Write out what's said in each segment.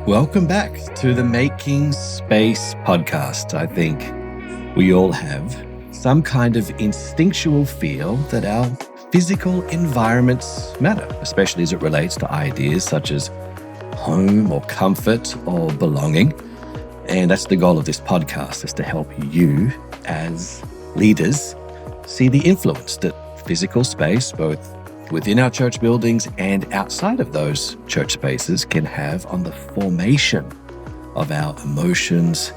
Welcome back to the Making Space podcast. I think we all have some kind of instinctual feel that our physical environments matter, especially as it relates to ideas such as home or comfort or belonging. And that's the goal of this podcast, is to help you as leaders see the influence that physical space, both within our church buildings and outside of those church spaces, can have on the formation of our emotions,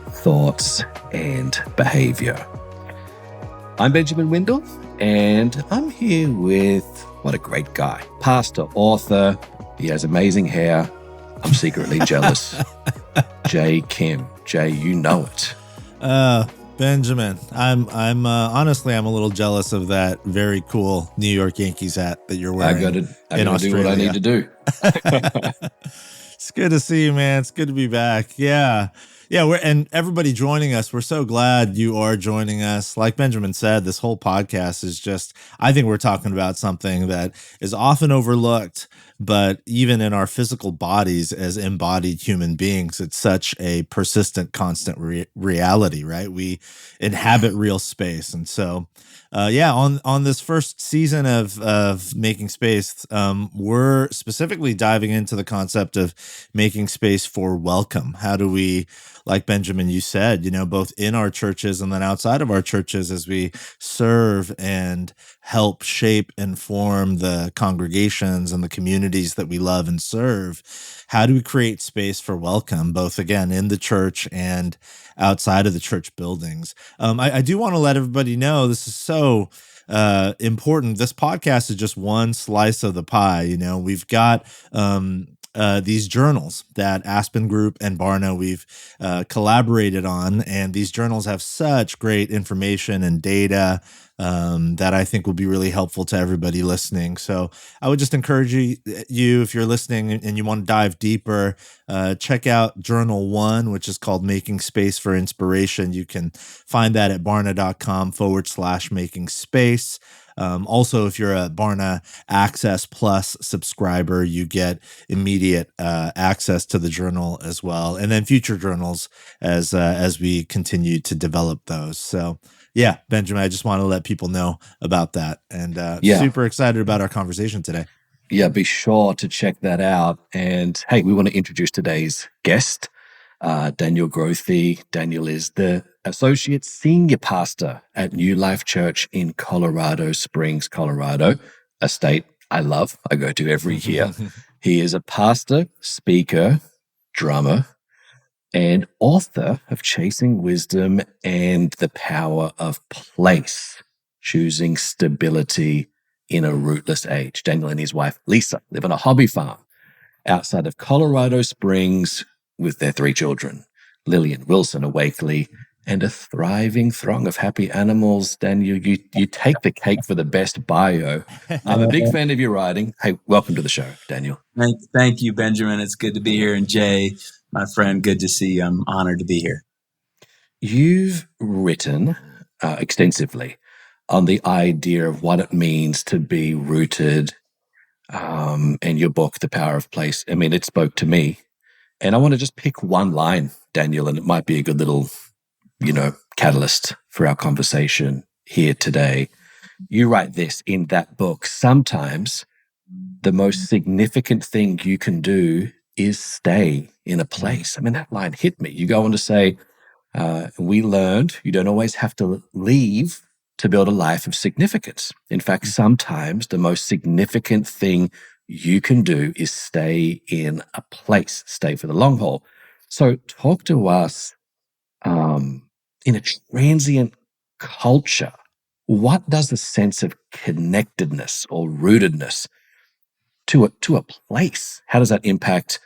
thoughts, and behavior. I'm Benjamin Windle, and I'm here with, what a great guy, pastor, author. He has amazing hair. I'm secretly jealous. Jay Kim. Jay, you know it. Benjamin, I'm honestly, I'm a little jealous of that very cool New York Yankees hat that you're wearing. I gotta do what I need to do. It's good to see you, man. It's good to be back. Yeah. And everybody joining us, we're so glad you are joining us. Like Benjamin said, this whole podcast is just, I think we're talking about something that is often overlooked, but even in our physical bodies as embodied human beings, it's such a persistent, constant reality, right? We inhabit real space. And so, on this first season of Making Space, we're specifically diving into the concept of making space for welcome. How do we, like Benjamin, you said, both in our churches and then outside of our churches, as we serve and help shape and form the congregations and the communities that we love and serve, how do we create space for welcome, both, again, in the church and outside of the church buildings? I do want to let everybody know this is so important. This podcast is just one slice of the pie. We've got these journals that Aspen Group and Barna we've collaborated on, and these journals have such great information and data that I think will be really helpful to everybody listening. So I would just encourage you, if you're listening and you want to dive deeper, check out Journal 1, which is called Making Space for Inspiration. You can find that at barna.com/making space. Also, if you're a Barna Access Plus subscriber, you get immediate access to the journal as well, and then future journals as we continue to develop those. So, yeah, Benjamin, I just want to let people know about that, and super excited about our conversation today. Yeah, be sure to check that out. And hey, we want to introduce today's guest, Daniel Grothe. Daniel is the Associate Senior Pastor at New Life Church in Colorado Springs, Colorado, a state I love. I go to every year. He is a pastor, speaker, drummer, and author of Chasing Wisdom and the Power of Place, Choosing Stability in a Rootless Age. Daniel and his wife, Lisa, live on a hobby farm outside of Colorado Springs with their 3 children, Lillian, Wilson, a Wakely, and a thriving throng of happy animals. Daniel, you take the cake for the best bio. I'm a big fan of your writing. Hey, welcome to the show, Daniel. Thank you, Benjamin. It's good to be here. And Jay, my friend, good to see you. I'm honored to be here. You've written extensively on the idea of what it means to be rooted, and your book, The Power of Place. I mean, it spoke to me. And I want to just pick one line, Daniel, and it might be a good little, catalyst for our conversation here today. You write this in that book: sometimes the most significant thing you can do is stay in a place. I mean, that line hit me. You go on to say, we learned you don't always have to leave to build a life of significance. In fact, sometimes the most significant thing you can do is stay in a place, stay for the long haul. So talk to us, in a transient culture, what does the sense of connectedness or rootedness to a place, how does that impact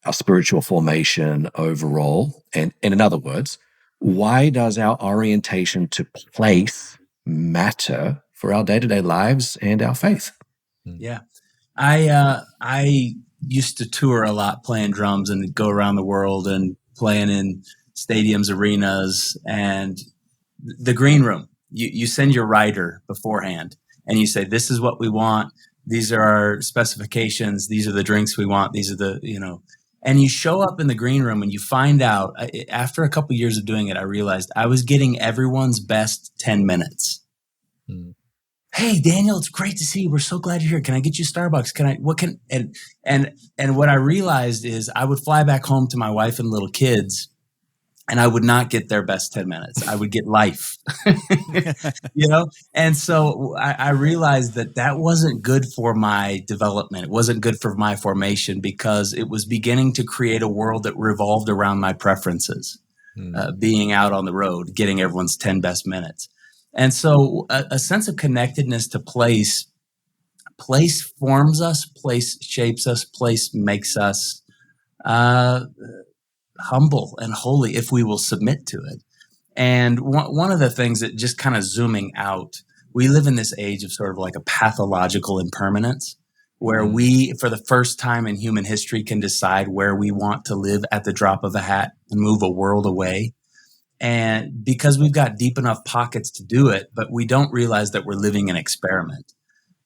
our spiritual formation overall? And in other words, why does our orientation to place matter for our day-to-day lives and our faith? Yeah. I used to tour a lot playing drums and go around the world and playing in stadiums, arenas, and the green room. You send your writer beforehand and you say, this is what we want. These are our specifications. These are the drinks we want. These are And you show up in the green room and you find out, after a couple years of doing it, I realized I was getting everyone's best 10 minutes. Hmm. Hey, Daniel, it's great to see you. We're so glad you're here. Can I get you Starbucks? And what I realized is I would fly back home to my wife and little kids, and I would not get their best 10 minutes. I would get life, And so I realized that wasn't good for my development. It wasn't good for my formation, because it was beginning to create a world that revolved around my preferences, being out on the road, getting everyone's 10 best minutes. And so a sense of connectedness to place forms us, place shapes us, place makes us humble and holy if we will submit to it. And one of the things that, just kind of zooming out, we live in this age of sort of like a pathological impermanence, where we, for the first time in human history, can decide where we want to live at the drop of a hat and move a world away. And because we've got deep enough pockets to do it, but we don't realize that we're living an experiment.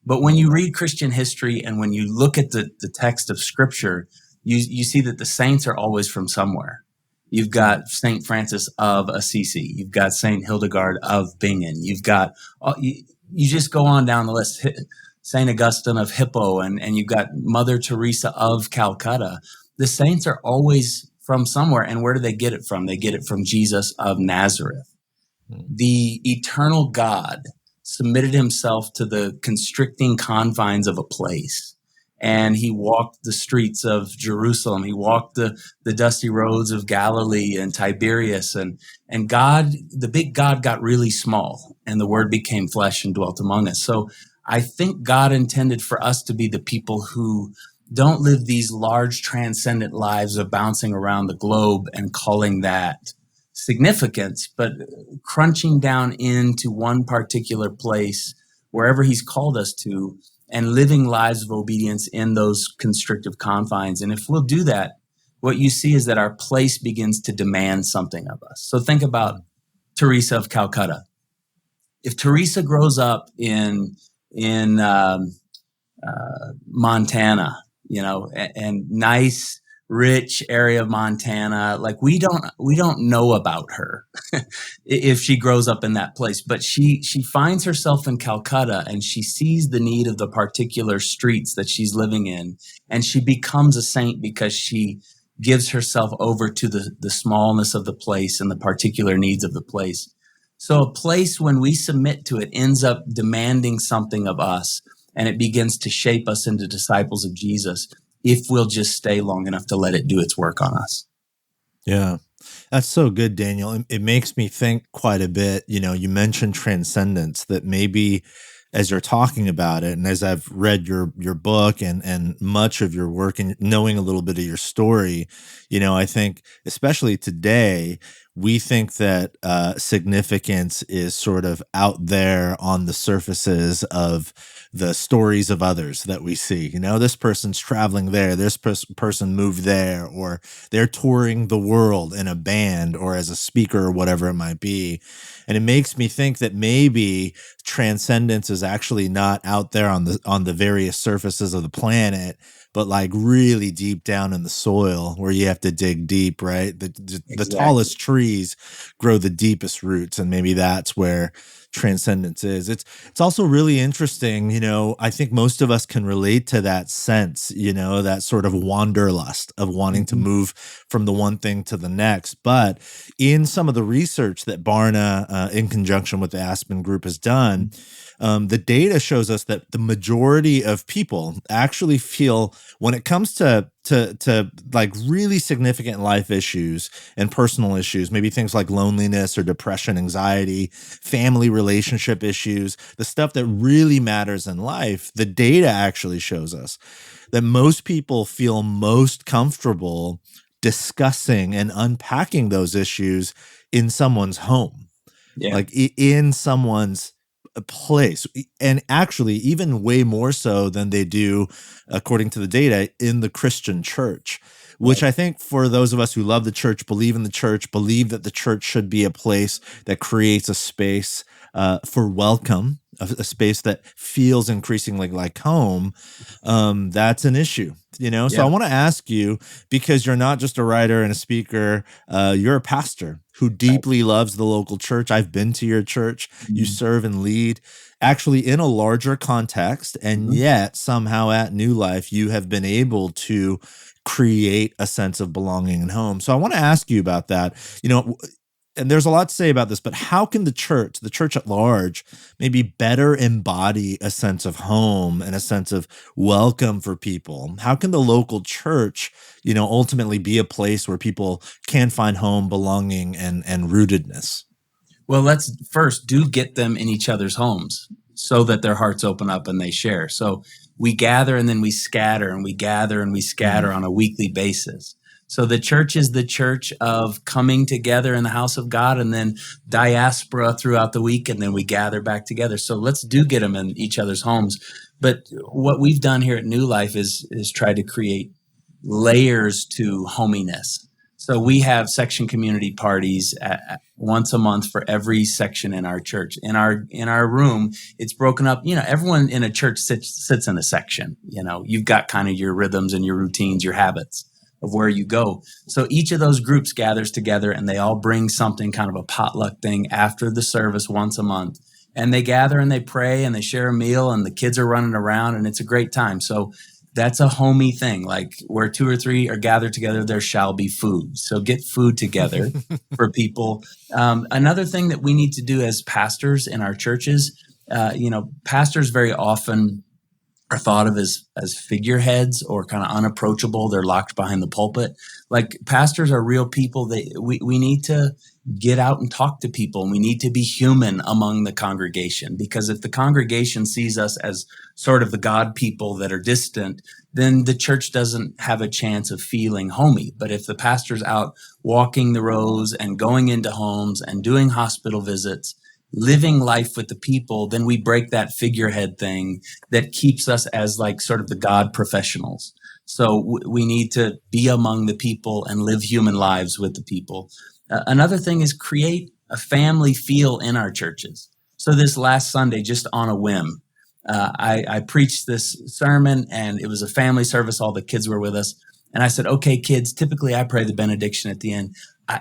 But when you read Christian history and when you look at the text of Scripture, you see that the saints are always from somewhere. You've got Saint Francis of Assisi. You've got Saint Hildegard of Bingen. You've got, you just go on down the list, Saint Augustine of Hippo, and you've got Mother Teresa of Calcutta. The saints are always from somewhere. And where do they get it from? They get it from Jesus of Nazareth. The eternal God submitted himself to the constricting confines of a place. And he walked the streets of Jerusalem. He walked the dusty roads of Galilee and Tiberias. And God, the big God, got really small, and the Word became flesh and dwelt among us. So I think God intended for us to be the people who don't live these large transcendent lives of bouncing around the globe and calling that significance, but crunching down into one particular place, wherever he's called us to, and living lives of obedience in those constrictive confines. And if we'll do that, what you see is that our place begins to demand something of us. So think about Teresa of Calcutta. If Teresa grows up in Montana, and nice, rich area of Montana, like we don't know about her if she grows up in that place, but she finds herself in Calcutta, and she sees the need of the particular streets that she's living in, and she becomes a saint because she gives herself over to the smallness of the place and the particular needs of the place. So a place, when we submit to it, ends up demanding something of us, and it begins to shape us into disciples of Jesus if we'll just stay long enough to let it do its work on us. Yeah, that's so good, Daniel. It makes me think quite a bit. You mentioned transcendence, that maybe as you're talking about it, and as I've read your book and much of your work, and knowing a little bit of your story, I think especially today, we think that significance is sort of out there on the surfaces of the stories of others that we see. This person's traveling there, this person moved there, or they're touring the world in a band or as a speaker or whatever it might be. And it makes me think that maybe transcendence is actually not out there on the various surfaces of the planet, but like really deep down in the soil, where you have to dig deep, right? The tallest trees grow the deepest roots, and maybe that's where transcendence is. It's also really interesting, I think most of us can relate to that sense, that sort of wanderlust of wanting to move from the one thing to the next. But in some of the research that Barna, in conjunction with the Aspen Group, has done, the data shows us that the majority of people actually feel, when it comes to like really significant life issues and personal issues, maybe things like loneliness or depression, anxiety, family relationship issues, the stuff that really matters in life, the data actually shows us that most people feel most comfortable discussing and unpacking those issues in someone's home, like in someone's place, and actually even way more so than they do, according to the data, in the Christian church, which I think for those of us who love the church, believe in the church, believe that the church should be a place that creates a space for welcome, a space that feels increasingly like home, that's an issue. So I want to ask you, because you're not just a writer and a speaker, you're a pastor who deeply loves the local church. I've been to your church. You serve and lead actually in a larger context, and yet somehow at New Life, you have been able to create a sense of belonging and home. So I want to ask you about that. And there's a lot to say about this, but how can the church at large, maybe better embody a sense of home and a sense of welcome for people? How can the local church, ultimately be a place where people can find home, belonging, and rootedness? Well, let's first get them in each other's homes so that their hearts open up and they share. So we gather and then we scatter, and we gather and we scatter on a weekly basis. So the church is the church of coming together in the house of God, and then diaspora throughout the week, and then we gather back together. So let's get them in each other's homes. But what we've done here at New Life is try to create layers to hominess. So we have section community parties once a month for every section in our church. In our room, it's broken up. Everyone in a church sits in a section. You've got kind of your rhythms and your routines, your habits of where you go. So each of those groups gathers together, and they all bring something, kind of a potluck thing, after the service once a month. And they gather and they pray and they share a meal, and the kids are running around, and it's a great time. So that's a homey thing. Like, where 2 or 3 are gathered together, there shall be food. So get food together for people. Another thing that we need to do as pastors in our churches, pastors very often are thought of as figureheads, or kind of unapproachable. They're locked behind the pulpit. Like, pastors are real people. We need to get out and talk to people, and we need to be human among the congregation, because if the congregation sees us as sort of the God people that are distant, then the church doesn't have a chance of feeling homey. But if the pastor's out walking the rows and going into homes and doing hospital visits, living life with the people, then we break that figurehead thing that keeps us as like sort of the God professionals. So we need to be among the people and live human lives with the people. Another thing is create a family feel in our churches. So this last Sunday, just on a whim, I preached this sermon, and it was a family service. All the kids were with us. And I said, okay, kids, typically I pray the benediction at the end.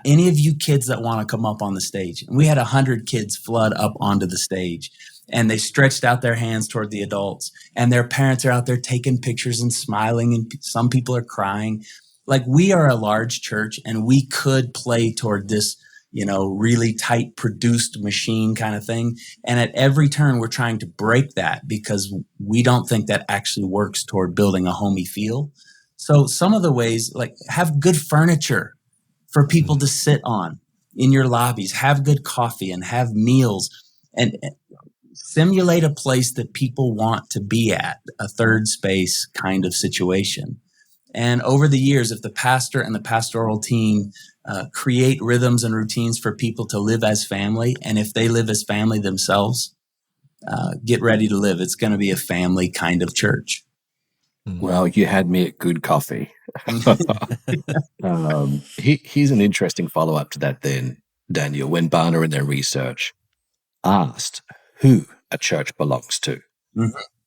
Any of you kids that want to come up on the stage? And we had 100 kids flood up onto the stage, and they stretched out their hands toward the adults, and their parents are out there taking pictures and smiling, and some people are crying. Like, we are a large church, and we could play toward this, really tight produced machine kind of thing. And at every turn, we're trying to break that, because we don't think that actually works toward building a homey feel. So some of the ways, like, have good furniture for people to sit on in your lobbies, have good coffee and have meals, and simulate a place that people want to be at, a third space kind of situation. And over the years, if the pastor and the pastoral team create rhythms and routines for people to live as family, and if they live as family themselves, get ready to live. It's going to be a family kind of church. Well, you had me at good coffee. Here's an interesting follow-up to that then, Daniel. When Barna in their research asked who a church belongs to,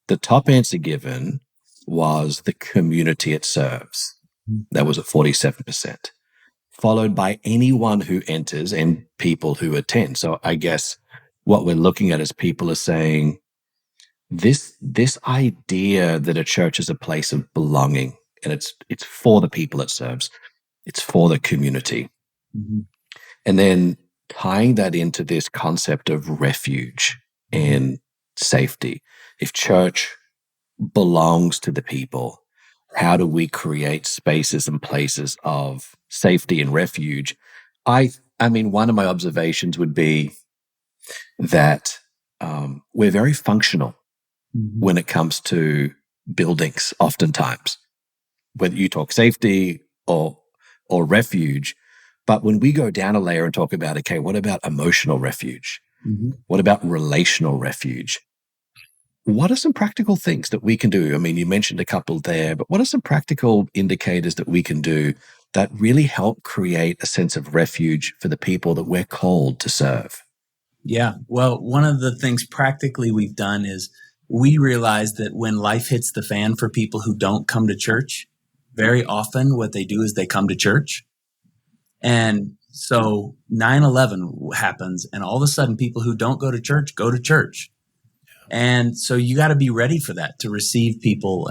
the top answer given was the community it serves. That was at 47%, followed by anyone who enters and people who attend. So I guess what we're looking at is people are saying, this idea that a church is a place of belonging, and it's for the people it serves, it's for the community. And then tying that into this concept of refuge and safety. If church belongs to the people, how do we create spaces and places of safety and refuge? I mean, one of my observations would be that we're very functional when it comes to buildings, oftentimes, whether you talk safety or refuge. But when we go down a layer and talk about, okay, what about emotional refuge? What about relational refuge? What are some practical things that we can do? I mean, you mentioned a couple there, but what are some practical indicators that we can do that really help create a sense of refuge for the people that we're called to serve? Yeah. Well, one of the things practically we've done is we realize that when life hits the fan for people who don't come to church, very often what they do is they come to church. And so 9/11 happens, and all of a sudden people who don't go to church go to church. And so you got to be ready for that, to receive people,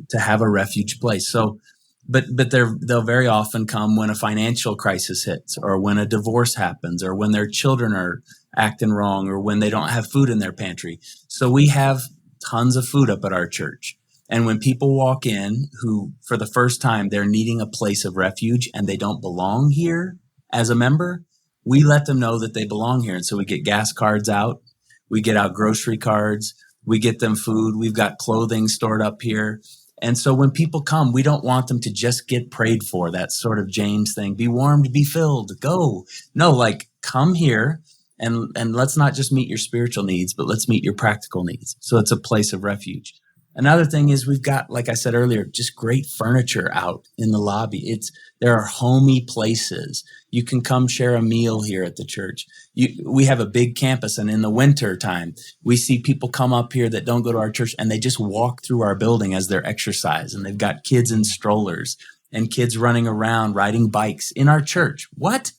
to have a refuge place. So, but they'll very often come when a financial crisis hits, or when a divorce happens, or when their children are acting wrong, or when they don't have food in their pantry. So we have tons of food up at our church. And when people walk in who, for the first time, they're needing a place of refuge and they don't belong here as a member, we let them know that they belong here. And so we get gas cards out. We get out grocery cards. We get them food. We've got clothing stored up here. And so when people come, we don't want them to just get prayed for, that sort of James thing. Be warmed, be filled, go. No, like, come here and let's not just meet your spiritual needs, but let's meet your practical needs. So it's a place of refuge. Another thing is we've got, like I said earlier, just great furniture out in the lobby. There are homey places. You can come share a meal here at the church. We have a big campus, and in the winter time, we see people come up here that don't go to our church, and they just walk through our building as their exercise. And they've got kids in strollers and kids running around riding bikes in our church. What?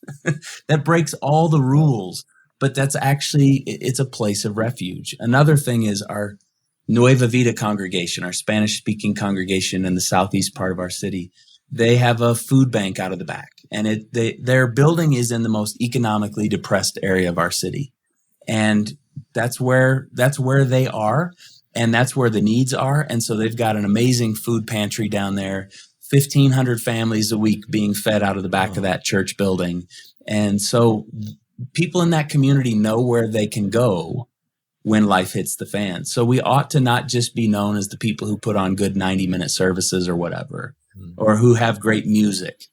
That breaks all the rules, but it's a place of refuge. Another thing is our Nueva Vida congregation, our Spanish-speaking congregation in the southeast part of our city. They have a food bank out of the back, and their building is in the most economically depressed area of our city. And that's where they are, and that's where the needs are. And so they've got an amazing food pantry down there, 1,500 families a week being fed out of the back of that church building. And so people in that community know where they can go when life hits the fan. So we ought to not just be known as the people who put on good 90-minute services or whatever, or who have great music.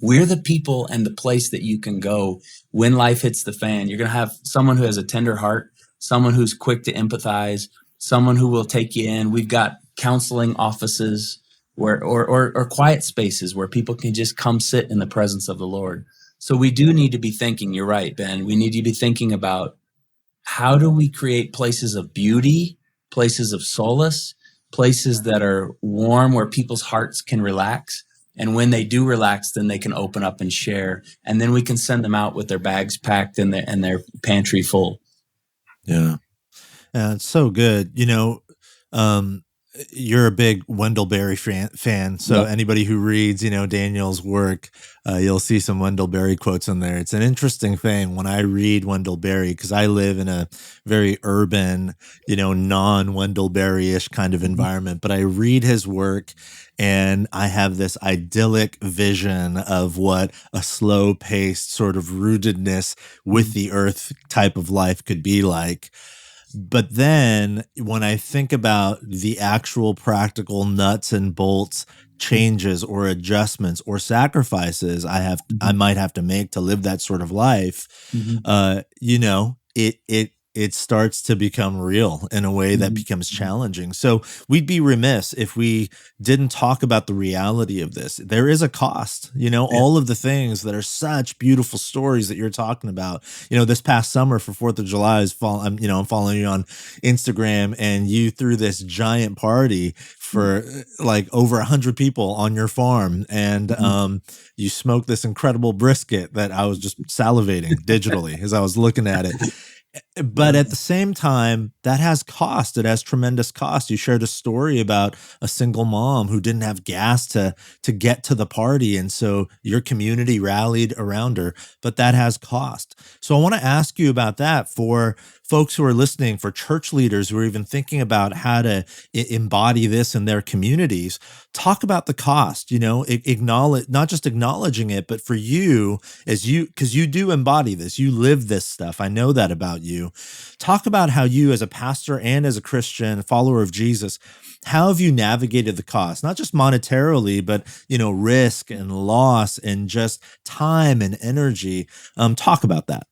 We're the people and the place that you can go when life hits the fan. You're going to have someone who has a tender heart, someone who's quick to empathize, someone who will take you in. We've got counseling offices or quiet spaces where people can just come sit in the presence of the Lord. So we do need to be thinking, you're right, Ben, we need to be thinking about, how do we create places of beauty, places of solace, places that are warm where people's hearts can relax? And when they do relax, then they can open up and share. And then we can send them out with their bags packed and their pantry full. Yeah. It's so good. You're a big Wendell Berry fan. So Yep. anybody who reads, Daniel's work, you'll see some Wendell Berry quotes in there. It's an interesting thing when I read Wendell Berry, because I live in a very urban, non-Wendell Berry-ish kind of environment, but I read his work and I have this idyllic vision of what a slow-paced sort of rootedness with the earth type of life could be like. But then when I think about the actual practical nuts and bolts changes or adjustments or sacrifices I might have to make to live that sort of life, it starts to become real in a way that becomes challenging. So we'd be remiss if we didn't talk about the reality of this. There is a cost, all of the things that are such beautiful stories that you're talking about. This past summer for 4th of July, I'm following you on Instagram, and you threw this giant party for like over 100 people on your farm. And you smoked this incredible brisket that I was just salivating digitally as I was looking at it. But at the same time, that has cost. It has tremendous cost. You shared a story about a single mom who didn't have gas to get to the party. And so your community rallied around her, but that has cost. So I want to ask you about that for folks who are listening, for church leaders who are even thinking about how to embody this in their communities. Talk about the cost, acknowledge, not just acknowledging it, but for you, because you do embody this, you live this stuff. I know that about you. Talk about how you, as a pastor and as a Christian follower of Jesus, how have you navigated the cost, not just monetarily, but, risk and loss and just time and energy. Talk about that.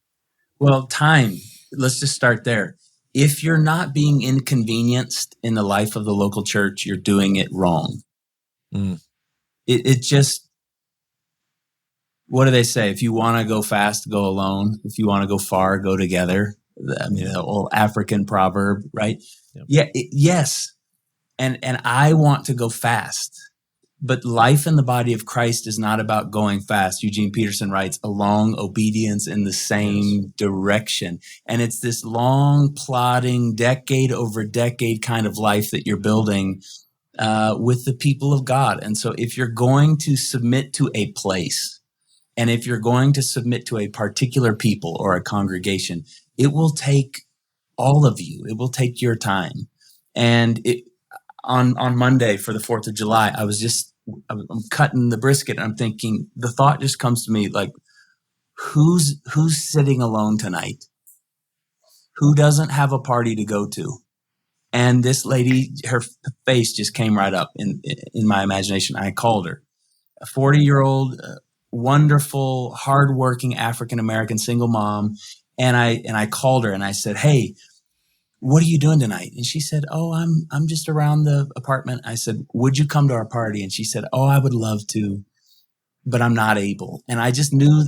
Well, time, let's just start there. If you're not being inconvenienced in the life of the local church, you're doing it wrong. what do they say? If you want to go fast, go alone. If you want to go far, go together. I mean, the old African proverb, right? Yep. Yeah. Yes. And I want to go fast. But life in the body of Christ is not about going fast. Eugene Peterson writes, along obedience in the same direction. And it's this long, plodding, decade over decade kind of life that you're building with the people of God. And so if you're going to submit to a place, and if you're going to submit to a particular people or a congregation, it will take all of you. It will take your time. And on Monday for the 4th of July, I'm cutting the brisket and I'm thinking, the thought just comes to me like, who's sitting alone tonight? Who doesn't have a party to go to? And this lady, her face just came right up in my imagination. I called her, a 40-year-old, wonderful, hardworking African-American single mom. And I called her and I said, hey, what are you doing tonight? And she said, oh, I'm just around the apartment. I said, would you come to our party? And she said, oh, I would love to, but I'm not able. And I just knew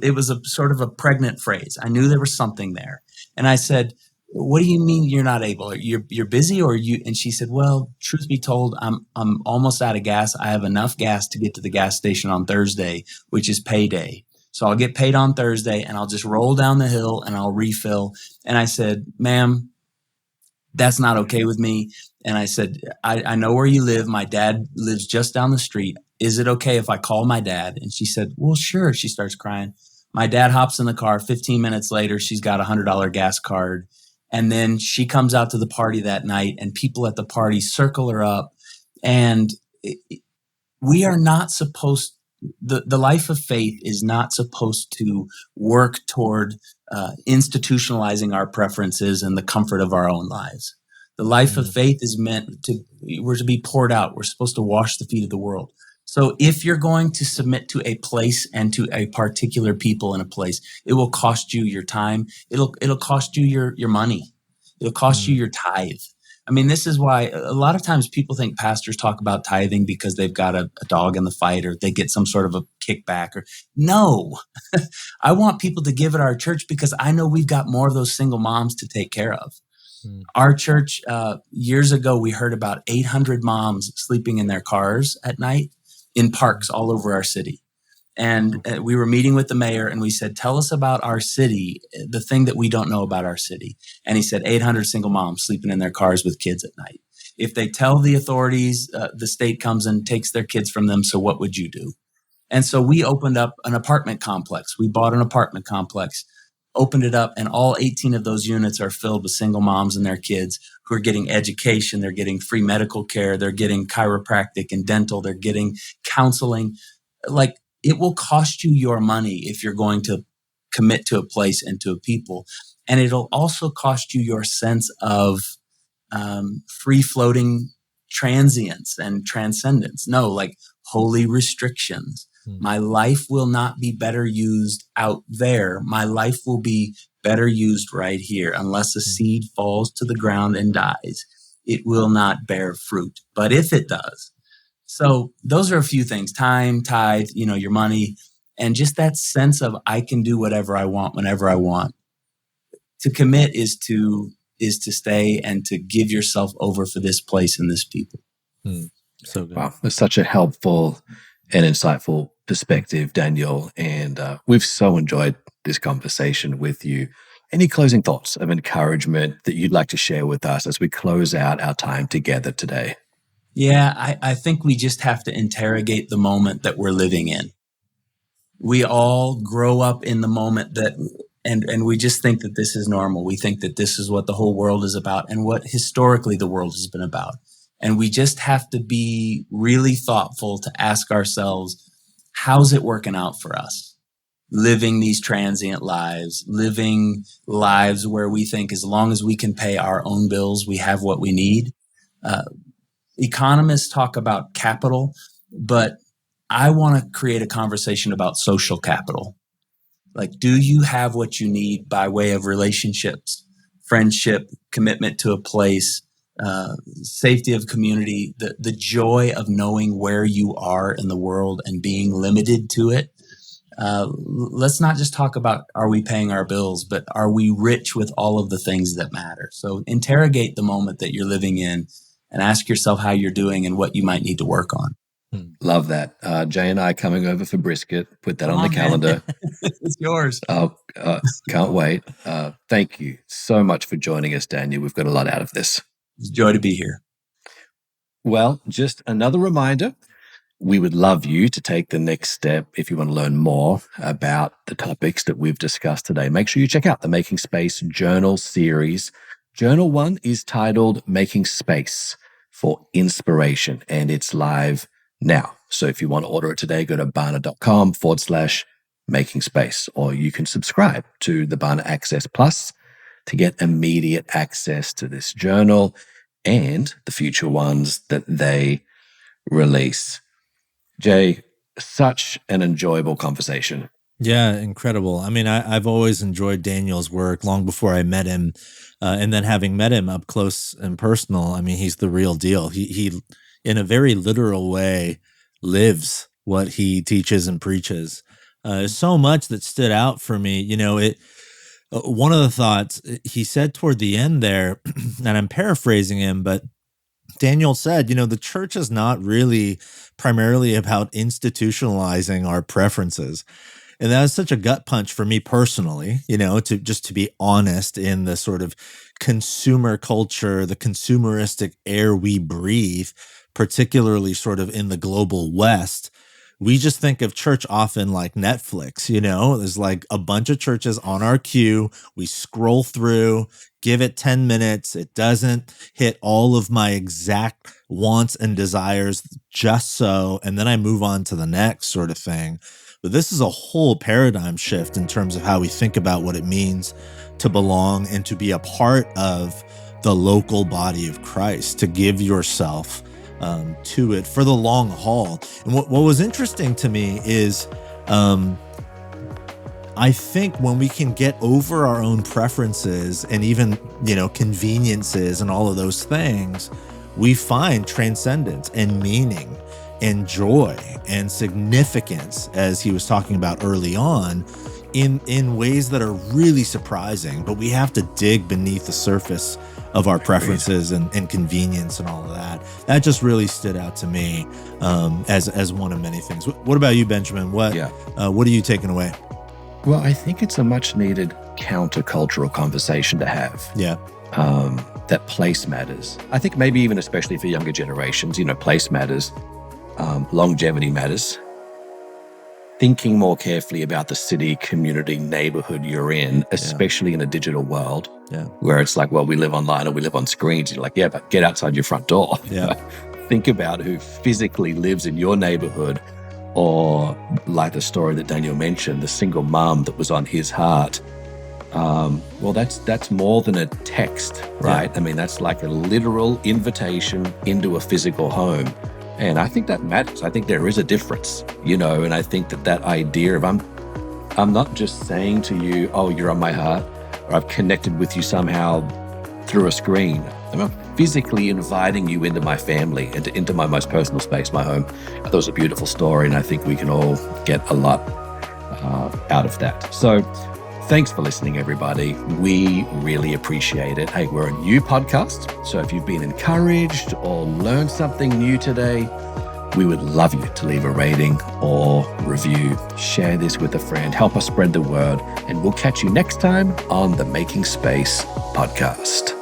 it was a sort of a pregnant phrase. I knew there was something there. And I said, what do you mean you're not able? You're busy or you? And she said, well, truth be told, I'm almost out of gas. I have enough gas to get to the gas station on Thursday, which is payday. So I'll get paid on Thursday and I'll just roll down the hill and I'll refill. And I said, ma'am, that's not okay with me. And I said, I know where you live. My dad lives just down the street. Is it okay if I call my dad? And she said, well, sure. She starts crying. My dad hops in the car. 15 minutes later, she's got a $100 gas card. And then she comes out to the party that night and people at the party circle her up. And we are not supposed, the life of faith is not supposed to work toward institutionalizing our preferences and the comfort of our own lives. The life of faith is we're to be poured out. We're supposed to wash the feet of the world. So if you're going to submit to a place and to a particular people in a place, it will cost you your time. It'll cost you your money. It'll cost you your tithe. I mean, this is why a lot of times people think pastors talk about tithing because they've got a dog in the fight or they get some sort of a kickback. Or no, I want people to give at our church because I know we've got more of those single moms to take care of. Our church, years ago, we heard about 800 moms sleeping in their cars at night in parks all over our city. And we were meeting with the mayor and we said, tell us about our city, the thing that we don't know about our city. And he said, 800 single moms sleeping in their cars with kids at night. If they tell the authorities, the state comes and takes their kids from them. So what would you do? And so we opened up an apartment complex. We bought an apartment complex, opened it up, and all 18 of those units are filled with single moms and their kids who are getting education. They're getting free medical care. They're getting chiropractic and dental. They're getting counseling. Like, it will cost you your money if you're going to commit to a place and to a people. And it'll also cost you your sense of free-floating transience and transcendence. No, like holy restrictions. My life will not be better used out there. My life will be better used right here. Unless a seed falls to the ground and dies, it will not bear fruit. But if it does, so those are a few things: time, tithe, your money, and just that sense of I can do whatever I want whenever I want. To commit is to stay and to give yourself over for this place and this people. So good. Wow, that's such a helpful and insightful perspective, Daniel. And we've so enjoyed this conversation with you. Any closing thoughts of encouragement that you'd like to share with us as we close out our time together today? Yeah, I think we just have to interrogate the moment that we're living in. We all grow up in the moment and we just think that this is normal. We think that this is what the whole world is about and what historically the world has been about. And we just have to be really thoughtful to ask ourselves, how's it working out for us? Living these transient lives, living lives where we think as long as we can pay our own bills, we have what we need. Economists talk about capital, but I want to create a conversation about social capital. Like, do you have what you need by way of relationships, friendship, commitment to a place, safety of community, the joy of knowing where you are in the world and being limited to it? let's not just talk about are we paying our bills, but are we rich with all of the things that matter? So interrogate the moment that you're living in and ask yourself how you're doing and what you might need to work on. Love that. Jay and I coming over for brisket. Put that Come on the on, calendar. It's yours. Oh, can't wait. Thank you so much for joining us, Daniel. We've got a lot out of this. It's a joy to be here. Well, just another reminder. We would love you to take the next step if you want to learn more about the topics that we've discussed today. Make sure you check out the Making Space Journal series. Journal 1 is titled Making Space for Inspiration, and it's live now. So if you want to order it today, go to barna.com/making space, or you can subscribe to the Barna Access Plus to get immediate access to this journal and the future ones that they release. Jay, such an enjoyable conversation. Yeah, incredible. I mean, I've always enjoyed Daniel's work long before I met him. And then having met him up close and personal, I mean, he's the real deal. He in a very literal way, lives what he teaches and preaches. So much that stood out for me. You know, one of the thoughts he said toward the end there, and I'm paraphrasing him, but Daniel said, you know, the church is not really primarily about institutionalizing our preferences. And that was such a gut punch for me personally, you know, to be honest, in the sort of consumer culture, the consumeristic air we breathe, particularly sort of in the global West. We just think of church often like Netflix, you know, there's like a bunch of churches on our queue. We scroll through, give it 10 minutes. It doesn't hit all of my exact wants and desires just so. And then I move on to the next sort of thing. But this is a whole paradigm shift in terms of how we think about what it means to belong and to be a part of the local body of Christ, to give yourself to it for the long haul. And what was interesting to me is I think when we can get over our own preferences and even, you know, conveniences and all of those things, we find transcendence and meaning and joy and significance, as he was talking about early on, in ways that are really surprising. But we have to dig beneath the surface of our preferences and convenience and all of that. That just really stood out to me as one of many things. What about you, Benjamin? What are you taking away? Well, I think it's a much needed countercultural conversation to have. Yeah. That place matters. I think maybe even especially for younger generations, you know, place matters. Longevity matters. Thinking more carefully about the city, community, neighborhood you're in, especially in a digital world, where it's like, well, we live online or we live on screens. You're like, yeah, but get outside your front door. Yeah. Think about who physically lives in your neighborhood, or like the story that Daniel mentioned, the single mom that was on his heart. Well, that's more than a text, right? Yeah. I mean, that's like a literal invitation into a physical home. And I think that matters. I think there is a difference, you know, and I think that idea of I'm not just saying to you, oh, you're on my heart, or I've connected with you somehow through a screen. I'm physically inviting you into my family and into my most personal space, my home. I thought it was a beautiful story, and I think we can all get a lot out of that. So thanks for listening, everybody. We really appreciate it. Hey, we're a new podcast, so if you've been encouraged or learned something new today, we would love you to leave a rating or review. Share this with a friend. Help us spread the word, and we'll catch you next time on the Making Space podcast.